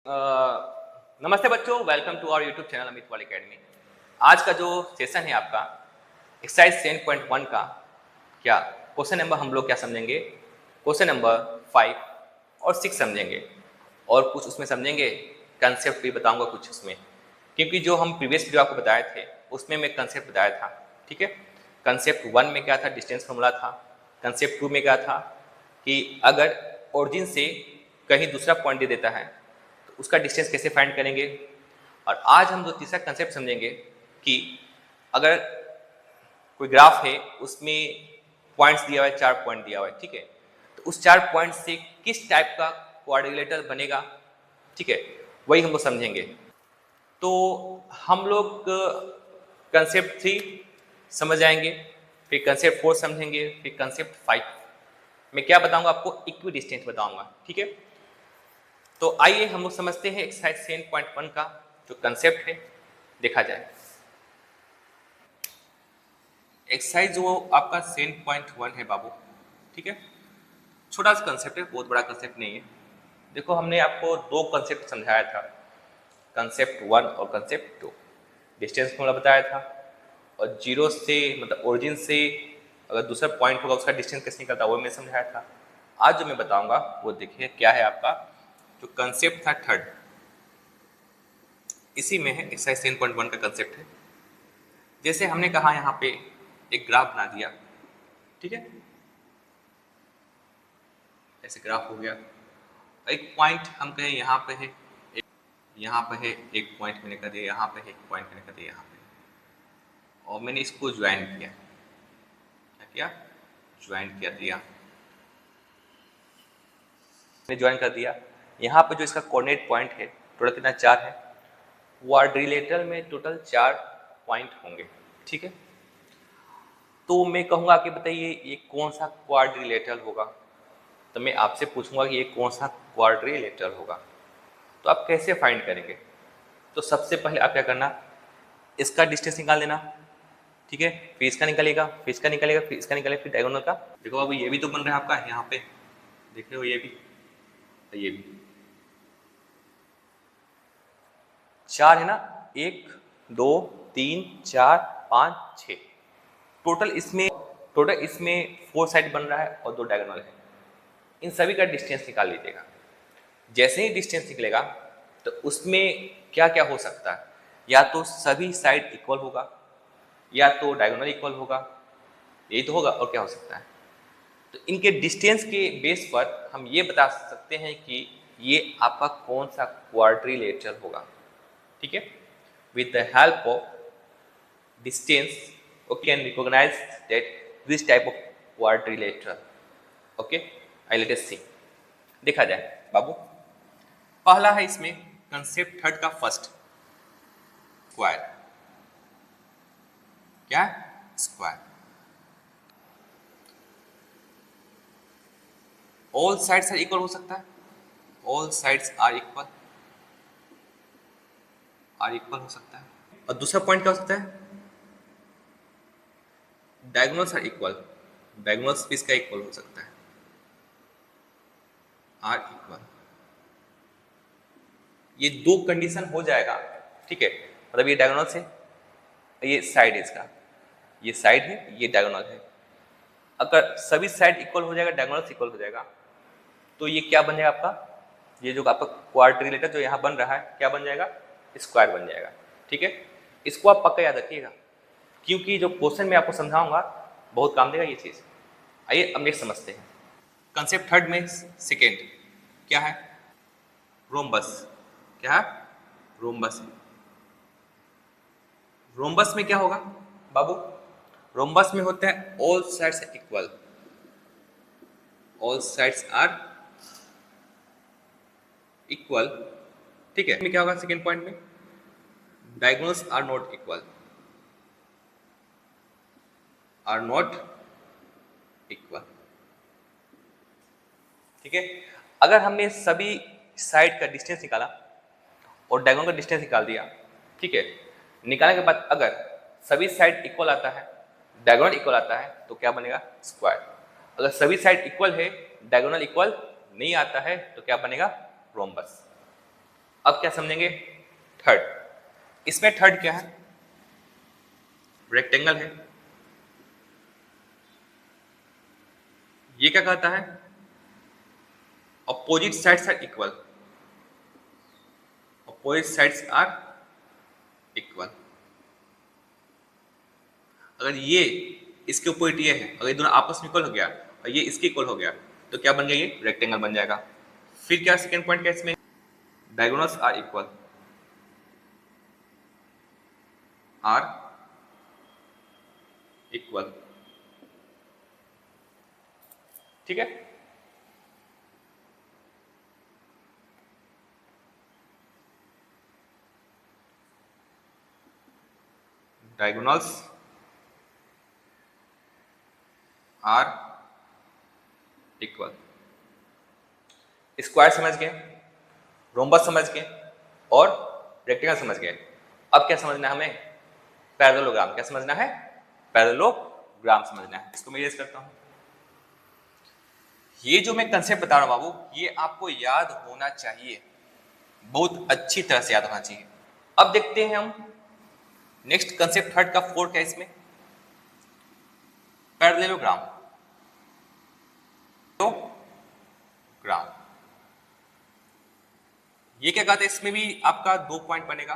नमस्ते बच्चों, welcome to our YouTube channel Amit Wal academy. आज का जो सेशन है आपका एक्सरसाइज 10.1 का क्या क्वेश्चन नंबर हम लोग क्या समझेंगे, क्वेश्चन नंबर 5 और 6 समझेंगे और कुछ उसमें समझेंगे, कंसेप्ट भी बताऊंगा कुछ उसमें, क्योंकि जो हम प्रीवियस वीडियो आपको बताए थे उसमें मैं कंसेप्ट बताया था। ठीक है, कंसेप्ट 1 में क्या था, डिस्टेंस फॉर्मूला था। कंसेप्ट 2 में क्या था कि अगर ओरिजिन से कहीं दूसरा पॉइंट दे देता है तो उसका डिस्टेंस कैसे फाइंड करेंगे। और आज हम जो तीसरा कंसेप्ट समझेंगे कि अगर कोई ग्राफ है उसमें पॉइंट्स दिया हुआ है, 4 पॉइंट दिया हुआ है, ठीक है, तो उस 4 पॉइंट से किस टाइप का क्वाड्रिलेटरल बनेगा, ठीक है, वही हम लोग समझेंगे। तो हम लोग कंसेप्ट 3 समझ आएंगे, फिर कंसेप्ट 4 समझेंगे, फिर कंसेप्ट 5 मैं क्या बताऊंगा आपको, इक्वी डिस्टेंस बताऊंगा। ठीक है, तो आइए हम लोग समझते हैं एक्सरसाइज 10.1 का जो कंसेप्ट है, देखा जाए। एक्सरसाइज जो आपका 10.1 है बाबू, ठीक है, छोटा सा कंसेप्ट है, बहुत बड़ा कंसेप्ट नहीं है। देखो हमने आपको दो कंसेप्ट समझाया था, कंसेप्ट 1 और कंसेप्ट 2। डिस्टेंस फॉर्मूला बताया था और जीरो से मतलब ओरिजिन से अगर दूसरा पॉइंट होगा उसका डिस्टेंस कैसे निकलता है वो मैं समझाया था। आज जो मैं बताऊंगा वो देखिए क्या है आपका जो कंसेप्ट था थर्ड, इसी में है, एक्सरसाइज 10.1 का कंसेप्ट है। जैसे हमने कहा यहाँ पे एक ग्राफ बना दिया, ठीक है, ऐसे ग्राफ हो गया, एक पॉइंट हम कहें यहाँ पे है, एक यहाँ पे है, एक पॉइंट मैंने कर दिया यहाँ पे है, एक पॉइंट मैंने कर दिया यहाँ पे, और मैंने इसको ज्वाइन किया। क्या किया? ज्वाइन कर दिया, मैंने ज्वाइन कर दिया। यहाँ पे जो इसका कोऑर्डिनेट पॉइंट है टोटल कितना, 4 है। क्वाड्रिलेटरल में टोटल 4 पॉइंट होंगे, ठीक है। तो मैं कहूँगा कि बताइए ये कौन सा क्वाड्रिलेटरल होगा, तो मैं आपसे पूछूंगा कि ये कौन सा क्वाड्रिलेटरल होगा, तो आप कैसे फाइंड करेंगे। तो सबसे पहले आप क्या करना, इसका डिस्टेंस निकाल देना, ठीक है, फिर इसका निकलेगा, फिर इसका निकलेगा, फिर इसका निकलेगा, फिर डायगोनल का। देखो बाबू ये भी तो बन रहा है आपका, यहाँ पे देख रहे हो, ये भी, ये भी 4 है ना, 1 2 3 4 5 6, टोटल इसमें 4 साइड बन रहा है और 2 डायगोनल है। इन सभी का डिस्टेंस निकाल लीजिएगा। जैसे ही डिस्टेंस निकलेगा तो उसमें क्या क्या हो सकता है, या तो सभी साइड इक्वल होगा, या तो डायगोनल इक्वल होगा, यही तो होगा, और क्या हो सकता है। तो इनके डिस्टेंस के बेस पर हम ये बता सकते हैं कि ये आपका कौन सा क्वाड्रिलेटरल होगा, ठीक है। With the help of distance we can recognize that this type of quadrilateral. okay, let us see, देखा जाए बाबू। पहला है इसमें कंसेप्ट थर्ड का फर्स्ट, स्क्वायर। क्या? Square. All sides are equal हो सकता है, ऑल साइड्स आर इक्वल हो सकता है। और दूसरा पॉइंट क्या हो सकता है, डायगोनल्स आर इक्वल, डायगोनल्स भी इसका इक्वल हो सकता है, आर इक्वल। ये दो कंडीशन हो जाएगा, ठीक है, मतलब ये डायगोनल से, ये साइड है इसका, ये साइड है, ये डायगोनल है। अगर सभी साइड इक्वल हो जाएगा, डायगोनल इक्वल हो जाएगा, तो ये क्या बन जाएगा आपका, ये जो आपका क्वाड्रिलेटरल जो यहाँ बन रहा है क्या बन जाएगा, स्क्वायर बन जाएगा, ठीक है। इसको आप पक्का याद रखिएगा, क्योंकि जो क्वेश्चन में आपको समझाऊंगा बहुत काम देगा ये चीज़। आइए अब नेक्स्ट समझते हैं। कंसेप्ट थर्ड में सेकेंड क्या है, रोम्बस। क्या है? रोम्बस। रोम्बस में क्या होगा बाबू, रोम्बस में होता है all sides equal, all sides are equal, ठीक है। में क्या होगा सेकेंड पॉइंट में, diagonals are not equal, are not equal, ठीक है। अगर हमने सभी साइड का डिस्टेंस निकाला और डायगोनल का डिस्टेंस निकाल दिया, ठीक है, निकालने के बाद अगर सभी साइड इक्वल आता है, डायगोनल इक्वल आता है, तो क्या बनेगा, स्क्वायर। अगर सभी साइड इक्वल है, डायगोनल इक्वल नहीं आता है, तो क्या बनेगा, रोम्बस। अब क्या समझेंगे? थर्ड। इसमें थर्ड क्या है? रेक्टेंगल है। ये क्या कहता है? Opposite sides are equal. Opposite sides are equal. अगर ये इसके अपोजिट ये है, अगर ये दोनों आपस में इक्वल हो गया और ये इसके इक्वल हो गया तो क्या बन गया? ये रेक्टेंगल बन जाएगा। फिर क्या सेकंड पॉइंट क्या इसमें? Diagonals are equal. Are equal. ठीक है। Diagonals are equal. स्क्वायर समझ गए, रोम्बस समझ गए और रेक्टेंगल समझ गए। अब क्या समझना है हमें? पैरेललोग्राम। क्या समझना है? पैरेललोग्राम समझना है। इसको मैं इरेज करता हूं। ये जो मैं कंसेप्ट बता रहा हूं बाबू, ये आपको याद होना चाहिए, बहुत अच्छी तरह से याद होना चाहिए। अब देखते हैं हम नेक्स्ट कंसेप्ट थर्ड का, फोर्थ है इसमें पैरेललोग्राम। तो ग्राम ये क्या कहते हैं? इसमें भी आपका 2 पॉइंट बनेगा,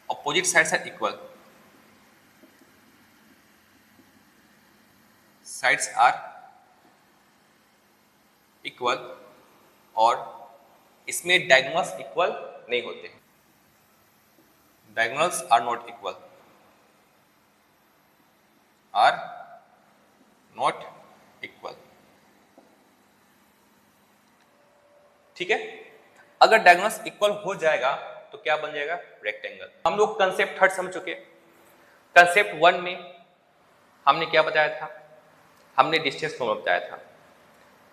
opposite sides are equal. Sides are equal और इसमें डायगोनल्स इक्वल नहीं होते। Diagonals are not equal. Are not equal. ठीक है। अगर डायगोनल्स इक्वल हो जाएगा तो क्या बन जाएगा? रेक्टेंगल। हम लोग कंसेप्ट थर्ड समझ चुके। कंसेप्ट वन में हमने क्या बताया था? हमने डिस्टेंस फॉर्मूला बताया था।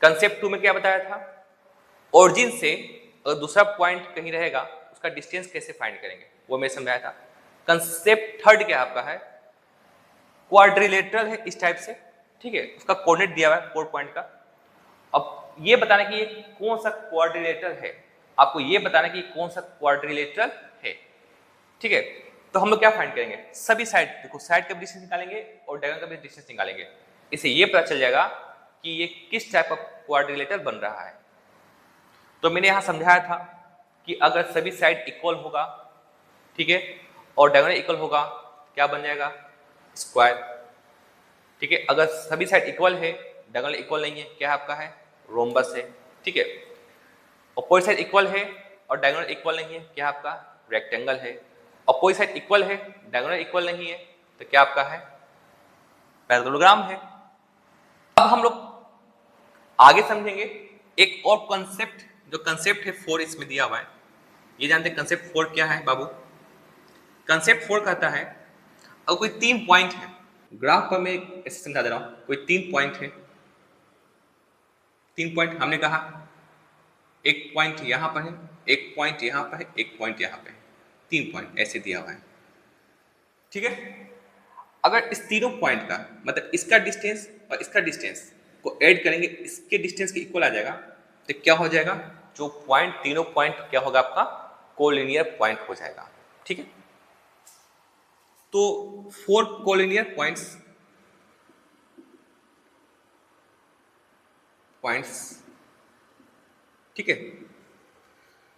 कंसेप्ट टू में क्या बताया था? ओरिजिन से अगर दूसरा पॉइंट कहीं रहेगा उसका डिस्टेंस कैसे फाइंड करेंगे, वो मैं समझाया था। कंसेप्ट थर्ड क्या आपका है? क्वाड्रिलेटरल है इस टाइप से। ठीक है, उसका कोऑर्डिनेट दिया हुआ है 4 पॉइंट का। अब ये बताना कि ये कौन सा क्वाड्रिलेटरल है, आपको ये बताना कि कौन सा क्वाड्रिलेटरल है। ठीक है, तो हम लोग क्या फाइंड करेंगे? सभी साइड, देखो साइड का भी डिस्टेंस निकालेंगे और डायगोनल का भी डिस्टेंस निकालेंगे। इससे ये पता चल जाएगा कि ये किस टाइप का क्वाड्रिलेटरल बन रहा है। तो मैंने यहां समझाया था कि अगर सभी साइड इक्वल होगा, ठीक है, और डायगोनल इक्वल होगा, क्या बन जाएगा? स्क्वायर। ठीक है, अगर सभी साइड इक्वल है, डायगोनल इक्वल नहीं है, क्या आपका है? रोम्बस है। ठीक है, अपोजिट साइड इक्वल है और डायगोनल इक्वल नहीं है, क्या आपका? रेक्टेंगल है। अपोजिट साइड इक्वल है, डायगोनल इक्वल नहीं है, तो क्या आपका है? पैरेललोग्राम है। अब हम लोग आगे समझेंगे एक और कंसेप्ट, जो कंसेप्ट है 4 इसमें दिया हुआ है। ये जानते हैं कंसेप्ट 4 क्या है बाबू? कंसेप्ट 4 कहता है अगर कोई 3 पॉइंट है, ग्राफ पर मैं ऐसे समझा दे रहा हूं, कोई 3 पॉइंट है। 3 पॉइंट हमने कहा, एक पॉइंट यहां पर है, एक पॉइंट यहां पर है, एक पॉइंट यहां पर है। 3 पॉइंट ऐसे दिया हुआ है। ठीक है, अगर इस तीनों पॉइंट का मतलब इसका डिस्टेंस और इसका डिस्टेंस को ऐड करेंगे, इसके डिस्टेंस के इक्वल आ जाएगा, तो क्या हो जाएगा? जो पॉइंट, तीनों पॉइंट क्या होगा आपका? कोलिनियर पॉइंट हो जाएगा। ठीक है, तो 4 कोलिनियर पॉइंट्स। ठीक है,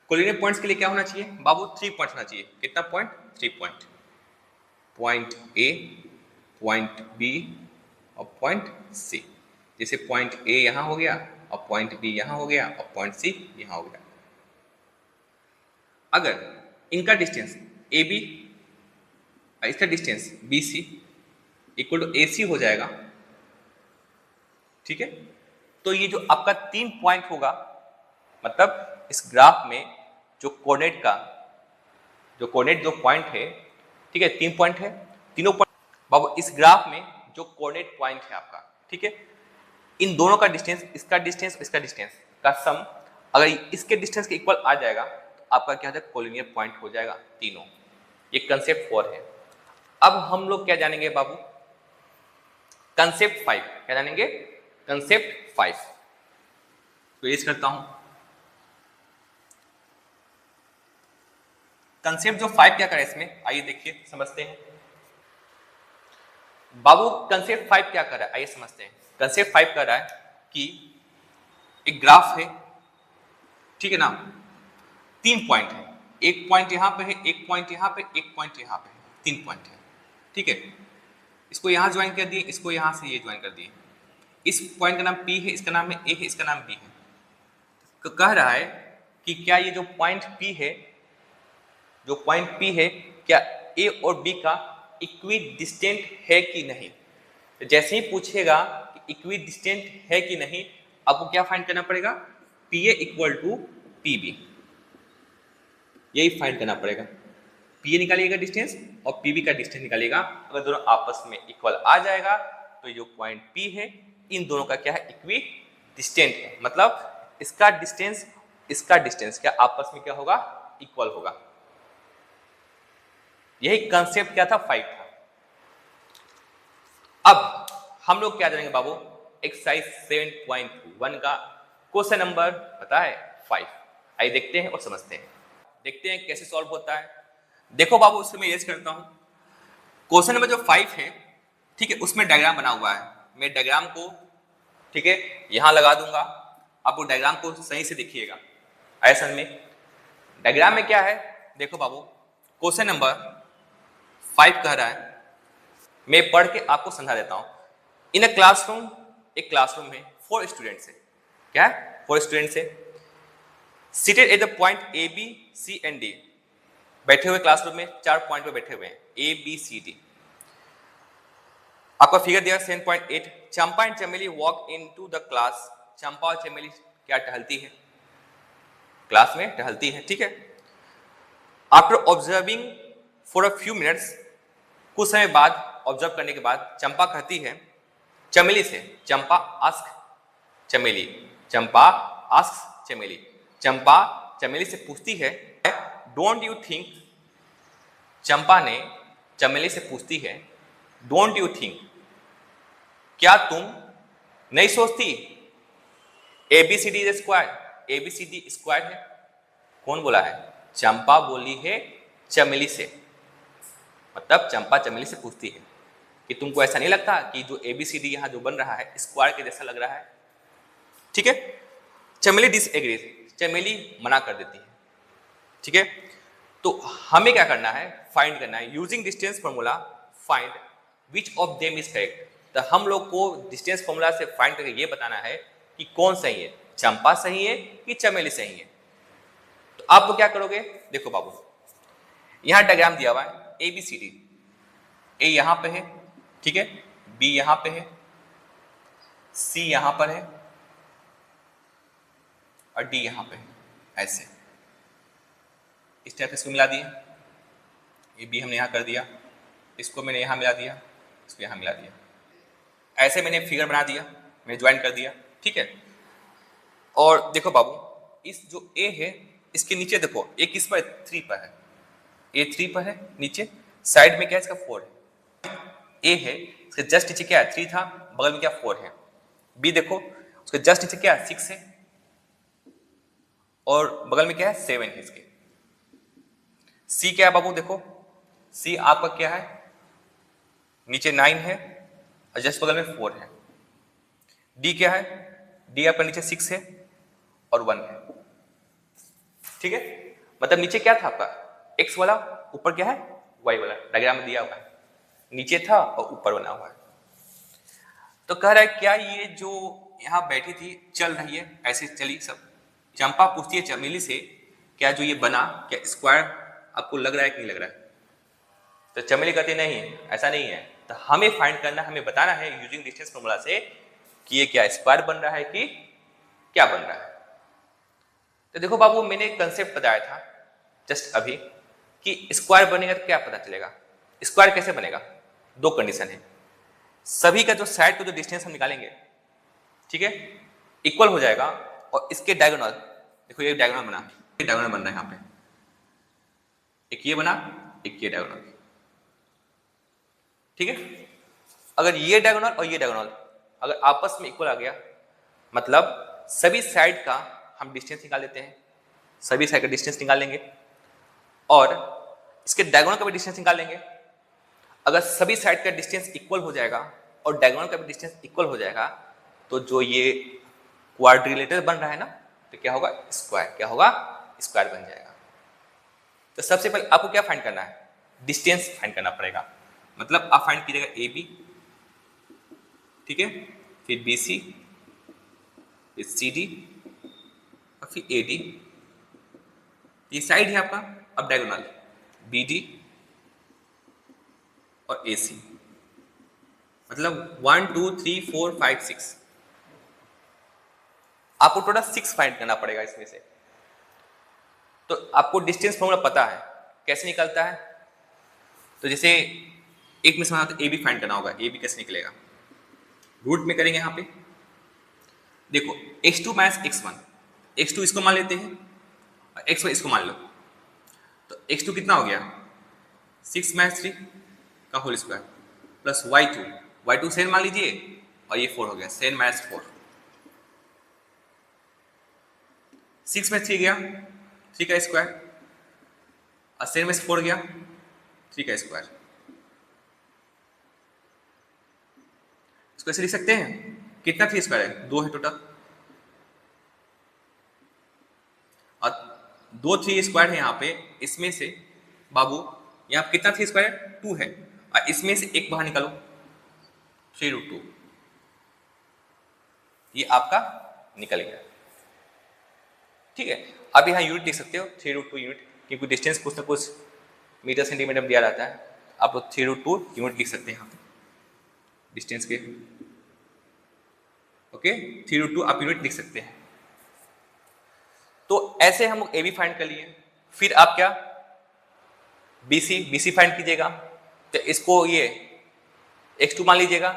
कोलिनियर पॉइंट्स के लिए क्या होना चाहिए बाबू? 3 पॉइंट होना चाहिए। कितना point? 3 point. Point A, point B और पॉइंट सी। जैसे पॉइंट ए यहां हो गया और पॉइंट बी यहां हो गया और पॉइंट सी यहां हो गया। अगर इनका डिस्टेंस ए बी, इसका distance B C equal to A C हो जाएगा। ठीक है, तो ये जो आपका 3 पॉइंट होगा, मतलब इस ग्राफ में जो कोऑर्डिनेट का जो पॉइंट है, ठीक है, 3 पॉइंट है, तीनों पॉइंट बाबू इस ग्राफ में जो कोऑर्डिनेट पॉइंट है आपका, ठीक है, इन दोनों का डिस्टेंस, इसका डिस्टेंस, इसका डिस्टेंस का सम अगर इसके डिस्टेंस के इक्वल आ जाएगा तो आपका क्या हो जाएगा? कोलिनियर पॉइंट हो जाएगा तीनों। ये कंसेप्ट 4 है। अब हम लोग क्या जानेंगे बाबू? कंसेप्ट 5। क्या जानेंगे? कंसेप्ट 5। तो ये करता हूं, कंसेप्ट जो 5 क्या कर रहा है इसमें, आइए देखिए समझते हैं। बाबू कंसेप्ट 5 क्या कर रहा है, आइए समझते हैं। कंसेप्ट 5 कर रहा है कि एक ग्राफ है, ठीक है ना, 3 पॉइंट है, एक पॉइंट यहां पे है, एक पॉइंट यहां पे, एक पॉइंट यहां पे, 3 पॉइंट है, ठीक है। इसको यहां ज्वाइन कर दिए, इसको यहां से ये ज्वाइन कर दिए। इस पॉइंट का नाम P है, इसका नाम A है, इसका नाम B है। तो कह रहा है कि क्या ये जो पॉइंट P है, जो पॉइंट P है, क्या A और B का इक्वी डिस्टेंट है कि नहीं। तो जैसे ही पूछेगा कि इक्वी डिस्टेंट है कि नहीं, आपको क्या फाइंड करना पड़ेगा, PA इक्वल टू PB, यही फाइंड करना पड़ेगा। PA निकालिएगा डिस्टेंस और PB का डिस्टेंस निकालिएगा। अगर दोनों आपस में इक्वल आ जाएगा तो जो पॉइंट P है, इन दोनों का क्या है, इक्वी डिस्टेंट है, मतलब इसका डिस्टेंस क्या आपस में क्या होगा, इक्वल होगा। यही कंसेप्ट क्या था, 5 था। अब हम लोग क्या जानेंगे बाबू, एक्सरसाइज 7.1 का क्वेश्चन नंबर पता है 5। आइए देखते हैं और समझते हैं, देखते हैं कैसे सॉल्व होता है। देखो बाबू, उससे मैं यस करता हूं। क्वेश्चन नंबर जो 5 है, ठीक है, उसमें डायग्राम बना हुआ है। मैं डायग्राम को, ठीक है, यहां लगा दूंगा। आप डायग्राम को सही से देखिएगा। ऐसा में डायग्राम में क्या है, देखो बाबू, क्वेश्चन नंबर 5 कह रहा है, मैं पढ़ के आपको समझा देता हूं। इन अ क्लासरूम, एक क्लासरूम में 4 स्टूडेंट्स है, क्या है, 4 स्टूडेंट्स है, seated at the point A B C and D, बैठे हुए क्लासरूम में 4 पॉइंट पे बैठे हुए हैं, ए बी सी डी। आपका फिगर दिया 7.8। Champa and Chameli walk into the class. Champa और चमेली क्या टहलती है, क्लास में टहलती है, ठीक है। After observing for a few minutes, कुछ समय बाद, ऑब्जर्व करने के बाद, चंपा कहती है चमेली से, चंपा आस्क चमेली, चंपा आस्क चमेली, चंपा चमेली से पूछती है, डोंट यू थिंक, चंपा ने चमेली से पूछती है, डोंट यू थिंक, क्या तुम नहीं सोचती, ABCD is square, ABCD square है। कौन बोला है, चंपा बोली है चमेली से, मतलब चंपा चमेली से पूछती है कि तुमको ऐसा नहीं लगता कि जो ABCD यहां जो बन रहा है स्क्वायर के जैसा लग रहा है, ठीक है। चमेली डिसएग्री, चमेली मना कर देती है, ठीक है। तो हमें क्या करना है, फाइंड करना है using distance formula, find which of them is correct. तो हम लोग को डिस्टेंस फॉर्मूला से फाइंड करके ये बताना है कि कौन सही है, चंपा सही है कि चमेली सही है। तो आप लोग क्या करोगे, देखो बाबू, यहां डायग्राम दिया हुआ है ABCD, ए यहां पे है, ठीक है, B यहां पे है, C यहां पर है और D यहां पे है, ऐसे इस टाइप इसको मिला दिए। ये B हमने यहां कर दिया, इसको मैंने यहां मिला दिया, इसको यहां मिला दिया, ऐसे मैंने फिगर बना दिया, मैंने ज्वाइन कर दिया, ठीक है। और देखो बाबू, इस जो A है इसके नीचे देखो, A किस पर, 3 पर है, A 3 पर है, नीचे साइड में क्या है इसका 4 है। A है, इसके जस्ट नीचे क्या है, 3 था, बगल में क्या 4 है। B देखो, उसके जस्ट नीचे क्या है, 6 है और बगल में क्या है, 7 है इसके। C क्या है बाबू, देखो C आपका क्या है, नीचे 9 है और जस्ट बगल में 4 है। D क्या है, D आपका नीचे 6 है और 1 है, ठीक है। मतलब नीचे क्या था आपका, X वाला, ऊपर क्या है, Y वाला, डायग्राम में दिया हुआ है, नीचे था और ऊपर बना हुआ है। तो कह रहा है क्या ये जो यहां बैठी थी चल रही है, ऐसे चली सब। चंपा पूछती है चमेली से, क्या जो ये बना, क्या स्क्वायर आपको लग रहा है कि नहीं लग रहा है। तो चमेली कहती नहीं, ऐसा नहीं है। तो हमें फाइंड करना, हमें बताना है यूजिंग डिस्टेंस फॉर्मूला से कि ये क्या स्क्वायर बन रहा है कि क्या बन रहा है। तो देखो बाबू, मैंने कंसेप्ट बताया था जस्ट अभी कि स्क्वायर बनेगा तो क्या पता चलेगा, स्क्वायर कैसे बनेगा, 2 कंडीशन है। सभी का जो साइड का जो डिस्टेंस हम निकालेंगे, ठीक है, इक्वल हो जाएगा और इसके डायगोनल, देखो ये डायगोनल बना, ये डायगोनल बन रहा है, यहां पे एक ये बना, एक ये डायगोनल, ठीक है। अगर ये डायगोनल और ये डायगोनल अगर आपस में इक्वल आ गया, मतलब सभी साइड का हम डिस्टेंस निकाल लेते हैं, सभी साइड का डिस्टेंस निकाल लेंगे और इसके डायगोनल का भी डिस्टेंस निकाल लेंगे। अगर सभी साइड का डिस्टेंस इक्वल हो जाएगा और डायगोनल का भी डिस्टेंस इक्वल हो जाएगा तो जो ये क्वाड्रिलेटरल बन रहा है ना, तो क्या होगा, स्क्वायर, क्या होगा, स्क्वायर बन जाएगा। तो सबसे पहले आपको क्या फाइंड करना है, डिस्टेंस फाइंड करना पड़ेगा। मतलब आप फाइंड कीजिएगा ए बी, ठीक है, फिर बी सी, फिर सी डी और फिर ए डी। ये साइड है आपका, अब डायगोनल बी डी और ए सी, मतलब 1 2 3 4 5 6, आपको टोटल 6 फाइंड करना पड़ेगा इसमें से। तो आपको डिस्टेंस फॉर्मूला पता है कैसे निकलता है, तो जैसे एक में समझा तो ए बी फाइंड करना होगा। ए बी कैसे निकलेगा, रूट में करेंगे। यहाँ पे देखो x2 माइनस x1, x2 इसको मान लेते हैं और x1 इसको मान लो, तो x2 कितना हो गया, 6 माइनस 3 का होल स्क्वायर प्लस y2 7 मान लीजिए और ये 4 हो गया, 7 माइनस 4, 6 में 3 गया 3 का स्क्वायर और 7 में 4 गया 3 का स्क्वायर। इसको ऐसे लिख सकते हैं, कितना 3 स्क्वायर है, 2 है टोटल, और 2 3 स्क्वायर है यहाँ पे। इसमें से बाबू यहाँ कितना 3 स्क्वायर है, 2 है, और इसमें से एक बाहर निकालो 3√2, ये आपका निकल गया। ठीक है, अब यहाँ यूनिट लिख सकते हो 3√2 यूनिट, क्योंकि डिस्टेंस कुछ ना कुछ मीटर सेंटीमीटर में दिया रहता है। आप लोग 3√2 यूनिट लिख सकते हैं यहाँ पे डिस्टेंस के। ओके, 3√2 आप यूनिट लिख सकते हैं। तो ऐसे हम लोग ए बी फाइंड कर लिए। फिर आप क्या, BC फाइंड कीजिएगा। तो इसको ये x2 मान लीजिएगा,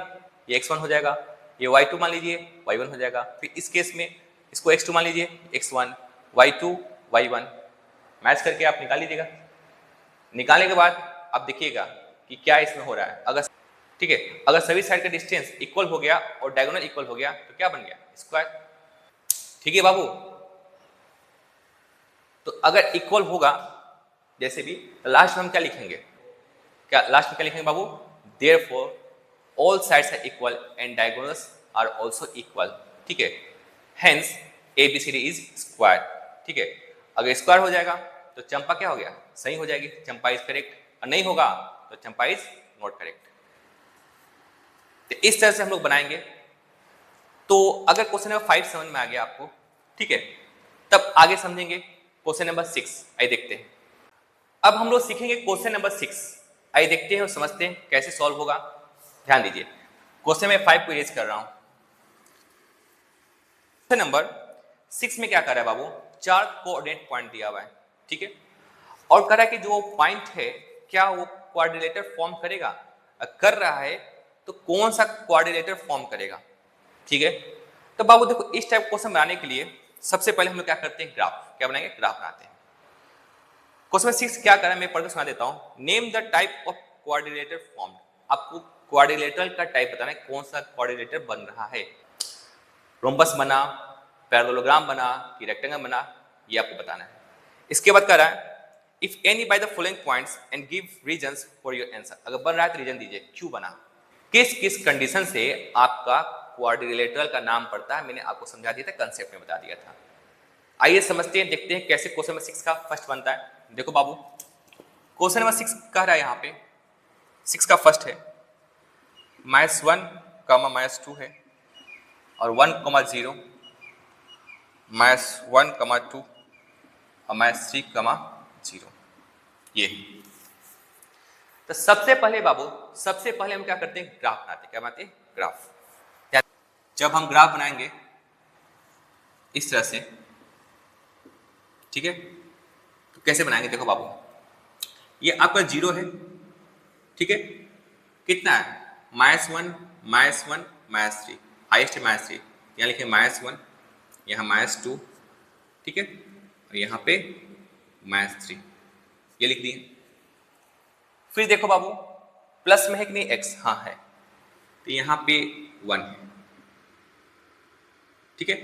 ये x1 हो जाएगा, ये y2 मान लीजिए, y1 हो जाएगा। फिर इस केस में इसको x2 मान लीजिए, x1, y2, y1 मैच करके आप निकाल लीजिएगा। निकालने के बाद आप देखिएगा कि क्या इसमें हो रहा है। अगर ठीक है, अगर सभी साइड का डिस्टेंस इक्वल हो गया और डायगोनल इक्वल हो गया तो क्या बन गया, स्क्वायर। ठीक है बाबू, तो अगर इक्वल होगा जैसे भी, तो लास्ट में हम क्या लिखेंगे, क्या लास्ट में क्या लिखेंगे बाबू, therefore all sides are equal and diagonals are also equal. ठीक है, हेंस ABCD इज स्क्वायर। ठीक है, अगर स्क्वायर हो जाएगा तो चंपा क्या हो गया, सही हो जाएगी, चंपा इज करेक्ट, और नहीं होगा तो चंपा इज नॉट करेक्ट। तो इस तरह से हम लोग बनाएंगे। तो अगर क्वेश्चन नंबर 5 समझ में आ गया आपको, ठीक है, तब आगे समझेंगे क्वेश्चन नंबर 6। आइए देखते हैं। अब हम लोग सीखेंगे क्वेश्चन नंबर 6। आइए देखते हैं और समझते हैं कैसे सॉल्व होगा। ध्यान दीजिए, क्वेश्चन में 5 को इरेज कर रहा हूं। क्वेश्चन नंबर 6 में क्या कर रहा है बाबू, 4 कोऑर्डिनेट पॉइंट दिया हुआ है। ठीक है, और कह रहा है कि जो पॉइंट है क्या वो क्वाड्रिलेटर फॉर्म करेगा, कर रहा है तो कौन सा क्वाड्रिलेटर फॉर्म करेगा। ठीक है, तो बाबू देखो, इस टाइप क्वेश्चन बनाने के लिए सबसे पहले हम लोग क्या करते हैं, ग्राफ। क्या बनाएंगे, ग्राफ बनाते हैं। क्वेश्चन 6 क्या कर रहा है, मैं पढ़ के सुना देता हूं। Name the type of quadrilateral formed. आपको क्वाड्रिलेटरल का टाइप बताना है, कौन सा क्वाड्रिलेटर बन रहा है, रोम्बस बना, पैरेललोग्राम बना कि रेक्टेंगल बना, ये आपको बताना है। इसके बाद कह रहा है if any by the following points and give reasons for your answer. अगर बन रहा है तो रीजन दीजिए, क्यों बना, किस किस कंडीशन से आपका क्वाड्रिलेटरल का नाम पड़ता है। मैंने आपको समझा दिया था, कंसेप्ट में बता दिया था। आइए समझते हैं, देखते हैं कैसे क्वेश्चन नंबर 6 का फर्स्ट बनता है। देखो बाबू, क्वेश्चन नंबर 6 कह रहा है यहाँ पे, 6 का फर्स्ट है -1, -2 है, और 1, 0, -1, 2 और -3, 0, ये। तो सबसे पहले बाबू, सबसे पहले हम क्या करते हैं, ग्राफ बनाते हैं। क्या बनाते हैं, ग्राफ। जब हम ग्राफ बनाएंगे इस तरह से, ठीक है, तो कैसे बनाएंगे, देखो बाबू, ये आपका 0 है, ठीक है, कितना है, -1, -1, -3, हाइएस्ट है -3, यहाँ लिखे -1, यहाँ -2, ठीक है, और यहाँ पे -3, ये लिख दिए। फिर देखो बाबू, प्लस में है कि नहीं x, हाँ है, तो यहाँ पे 1 है, ठीक है,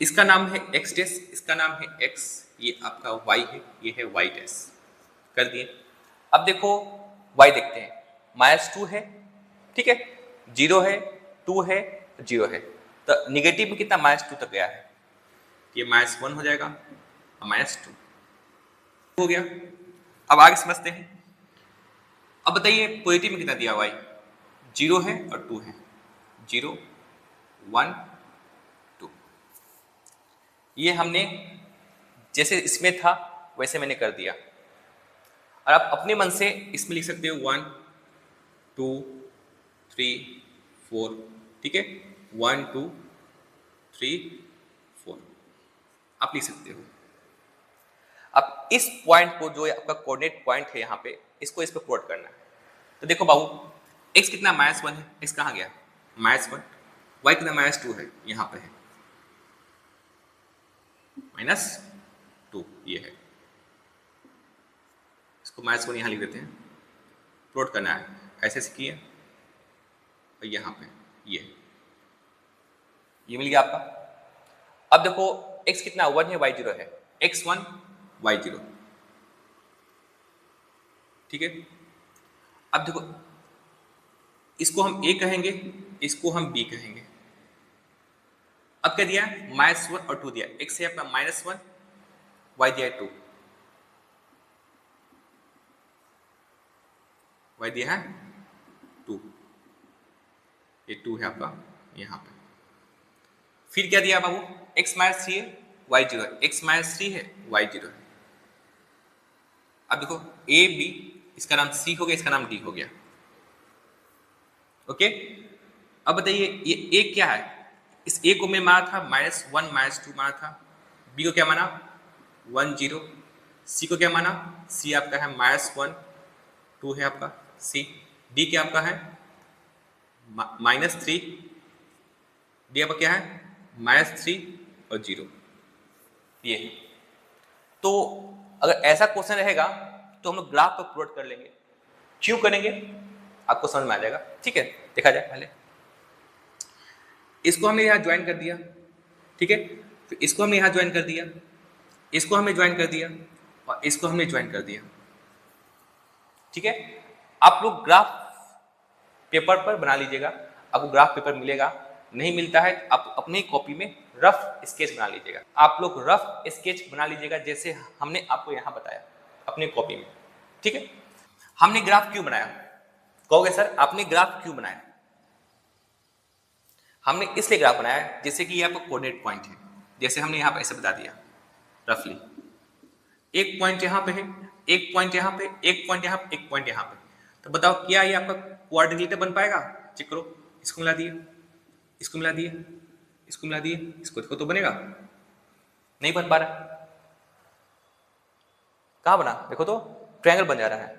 इसका नाम है x डैश, इसका नाम है x, ये आपका y है, ये है y डैश, कर दिए। अब देखो y देखते हैं, -2 है, ठीक है, 0 है, 2 है, 0 है, तो निगेटिव में कितना -2 तक गया है, ये -1 हो जाएगा और -2 हो गया। अब आगे समझते हैं। अब बताइए पॉजिटिव में कितना दिया y, 0 है और 2 है, 0 1 2, ये हमने जैसे इसमें था वैसे मैंने कर दिया। और आप अपने मन से इसमें लिख सकते हो 1 2 3 4, ठीक है, 1 2 3 4 आप लिख सकते हो। अब इस पॉइंट को, जो आपका कोऑर्डिनेट पॉइंट है यहाँ पे, इसको इस पे प्लॉट करना है। तो देखो बाबू, x कितना -1 है, x कहाँ गया -1, y कितना -2 है, यहाँ पे है -2, ये है, इसको -1 यहाँ लिख देते हैं, प्लॉट करना है, ऐसे से किए और यहाँ पे ये मिल गया आपका। अब देखो x कितना 1 है, y 0 है, x1 y 0, ठीक है। अब देखो इसको हम a कहेंगे, इसको हम b कहेंगे। अब क्या दिया, -1 और 2 दिया, x है अपना -1, y दिया है 2, y दिया है 2, ये 2 है आपका यहाँ पे। फिर क्या दिया बाबू, x -3 है, y 0 है, x -3 है, y 0 है। अब देखो a b, इसका नाम c हो गया, इसका नाम d हो गया, ओके। अब बताइए ये a क्या है, इस a को मैं माना था -1 -2 माना था, b को क्या माना 1 0, c को क्या माना, c आपका है -1 2 है आपका c, d क्या आपका है -3, d आपका क्या है -3 और 0, ये है। तो अगर ऐसा क्वेश्चन रहेगा तो हम लोग ग्राफ पर प्लॉट कर लेंगे। क्यों करेंगे आपको समझ में आ जाएगा, ठीक है। देखा जाए, पहले इसको हमने यहाँ ज्वाइन कर दिया, ठीक है, फिर इसको हमने यहाँ ज्वाइन कर दिया, इसको हमने ज्वाइन कर दिया और इसको हमने ज्वाइन कर दिया, ठीक है। आप लोग ग्राफ पेपर पर बना लीजिएगा, आपको ग्राफ पेपर मिलेगा, नहीं मिलता है आप अपनी कॉपी में रफ स्केच बना लीजिएगा। आप लोग रफ स्केच बना लीजिएगा जैसे हमने आपको यहाँ बताया अपनी कॉपी में, ठीक है। हमने ग्राफ क्यों बनाया, कहोगे सर आपने ग्राफ क्यों बनाया, हमने इसलिए ग्राफ बनाया जैसे कि ये आपका कोऑर्डिनेट पॉइंट है, जैसे हमने यहाँ पे ऐसे बता दिया रफली, एक पॉइंट यहाँ पे है, एक पॉइंट यहाँ पे, एक पॉइंट यहाँ पे, एक पॉइंट यहाँ पे, तो बताओ क्या ये आपका क्वाड्रिलेटर बन पाएगा, चेक करो, इसको मिला दिए, इसको मिला दिए, इसको मिला दिए, इसको देखो तो बनेगा, नहीं बन पा रहा, कहाँ बना, देखो तो ट्रायंगल बन जा रहा है।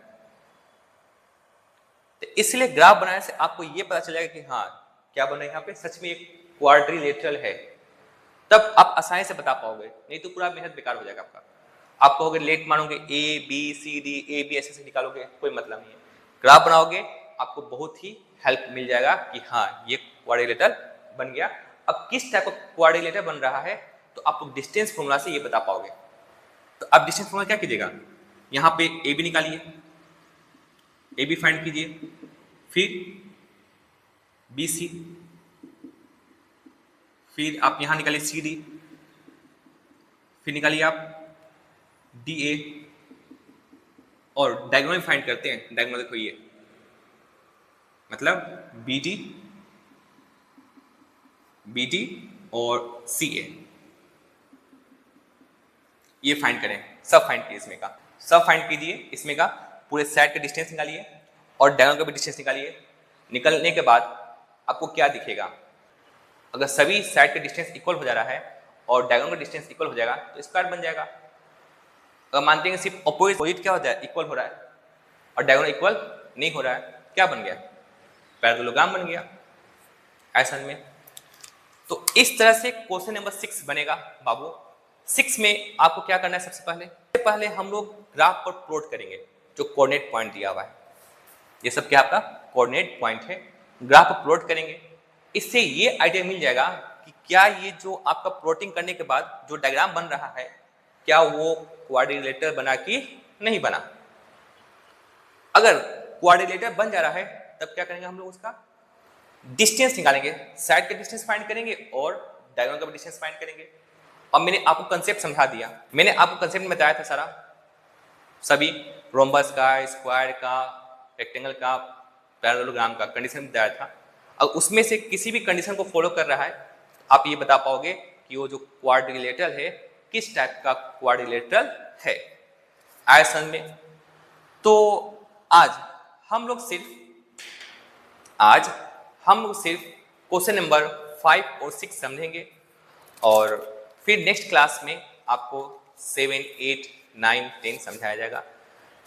तो इसलिए ग्राफ बनाने से आपको ये पता चलेगा कि हाँ क्या बना यहाँ पे, सच में एक क्वाड्रिलेटरल है, तब आप आसानी से बता पाओगे, नहीं तो पूरा मेहनत बेकार हो जाएगा आपका। आप कहोगे लेट मानोगे A B C D, A B ऐसे निकालोगे, कोई मतलब नहीं है। ग्राफ बनाओगे आपको बहुत ही हेल्प मिल जाएगा कि हाँ ये क्वाड्रिलेटरल बन गया। अब किस टाइप का क्वाड्रिलेटर बन रहा है तो आप डिस्टेंस फॉर्मूला से ये बता पाओगे। तो आप डिस्टेंस फॉर्मूला क्या कीजिएगा, यहाँ पे ए बी निकालिए, ए बी फाइंड कीजिए, फिर बी सी, फिर आप यहां निकालिए सी डी, फिर निकालिए आप डी ए, और डायगोनल फाइंड करते हैं। डायगोनल देखो ये मतलब बी डी और सी ए, ये फाइंड करें, सब फाइंड कीजिए, इसमें का सब फाइंड कीजिए, इसमें का पूरे साइड का डिस्टेंस निकालिए और डायगोनल का भी डिस्टेंस निकालिए। निकलने के बाद आपको क्या दिखेगा, अगर सभी साइड का डिस्टेंस इक्वल हो जा रहा है और डायगोनल का डिस्टेंस इक्वल हो जाएगा तो स्क्वायर बन जाएगा। अगर मानते हैं सिर्फ अपोजिट क्या हो जाए, इक्वल हो रहा है और डायगोनल इक्वल नहीं हो रहा है, क्या बन गया, पैरेललोग्राम बन गया ऐसा में। तो इस तरह से क्वेश्चन नंबर 6 बनेगा बाबू। 6 में आपको क्या करना है, सबसे पहले हम लोग ग्राफ पर प्लॉट करेंगे जो कोऑर्डिनेट पॉइंट दिया हुआ है, ये सब क्या आपका कोऑर्डिनेट पॉइंट है, ग्राफ पर प्लॉट करेंगे। इससे ये आइडिया मिल जाएगा कि क्या ये जो आपका प्लॉटिंग करने के बाद जो डायग्राम बन रहा है क्या वो क्वाड्रिलेटर बना कि नहीं बना। अगर क्वाड्रिलेटरल बन जा रहा है तब क्या करेंगे हम लोग, उसका डिस्टेंस निकालेंगे, साइड का डिस्टेंस फाइंड करेंगे और डायगोनल का डिस्टेंस फाइंड करेंगे। अब मैंने आपको कंसेप्ट समझा दिया, मैंने आपको कंसेप्ट में बताया था सारा, सभी रोम्बस का, स्क्वायर का, रेक्टेंगल का, पैरेललोग्राम का कंडीशन बताया था। अब उसमें से किसी भी कंडीशन को फॉलो कर रहा है, आप ये बता पाओगे कि वो जो क्वाड्रिलेटरल है किस टाइप का क्वाड्रिलेटरल है। आया समझ में? तो आज हम लोग सिर्फ क्वेश्चन नंबर 5 और 6 समझेंगे और फिर नेक्स्ट क्लास में आपको 7, 8, 9, 10 समझाया जाएगा।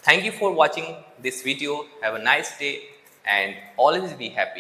Thank you for watching this video. Have a nice day and always be happy.